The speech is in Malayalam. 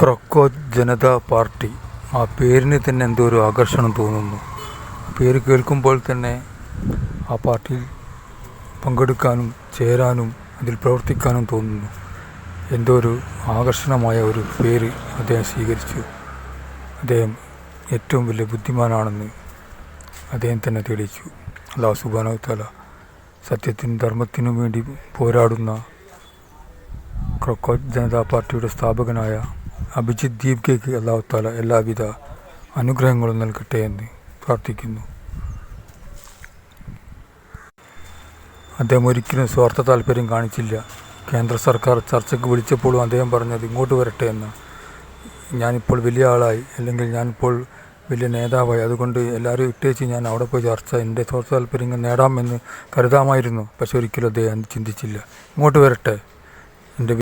ക്രോക്കോച്ച് ജനതാ പാർട്ടി, ആ പേരിന് തന്നെ എന്തോ ഒരു ആകർഷണം തോന്നുന്നു. പേര് കേൾക്കുമ്പോൾ തന്നെ ആ പാർട്ടിയിൽ പങ്കെടുക്കാനും ചേരാനും അതിൽ പ്രവർത്തിക്കാനും തോന്നുന്നു. എന്തോ ഒരു ആകർഷണമായ ഒരു പേര് അദ്ദേഹം സ്വീകരിച്ചു. അദ്ദേഹം ഏറ്റവും വലിയ ബുദ്ധിമാനാണെന്ന് അദ്ദേഹം തന്നെ തെളിയിച്ചു. അല്ലാഹു സുബ്ഹാനഹു വ തആല സത്യത്തിനും ധർമ്മത്തിനും വേണ്ടി പോരാടുന്ന ക്രോക്കോച്ച് ജനതാ പാർട്ടിയുടെ സ്ഥാപകനായ അഭിജിത്ത് ദീപ്കയ്ക്ക് അല്ലാഹു തആല എല്ലാവിധ അനുഗ്രഹങ്ങളും നൽകട്ടെ എന്ന് പ്രാർത്ഥിക്കുന്നു. അദ്ദേഹം ഒരിക്കലും സ്വാർത്ഥ താല്പര്യം കാണിച്ചില്ല. കേന്ദ്ര സർക്കാർ ചർച്ചയ്ക്ക് വിളിച്ചപ്പോഴും അദ്ദേഹം പറഞ്ഞത് ഇങ്ങോട്ട് വരട്ടെ എന്നാണ്. ഞാനിപ്പോൾ വലിയ ആളായി, അല്ലെങ്കിൽ ഞാനിപ്പോൾ വലിയ നേതാവായി, അതുകൊണ്ട് എല്ലാവരും ഇട്ടേച്ച് ഞാൻ അവിടെ പോയി എൻ്റെ സ്വാർത്ഥ താല്പര്യങ്ങൾ നേടാമെന്ന് കരുതാമായിരുന്നു. പക്ഷെ ഒരിക്കലും അദ്ദേഹം ചിന്തിച്ചില്ല. ഇങ്ങോട്ട് വരട്ടെ, എൻ്റെ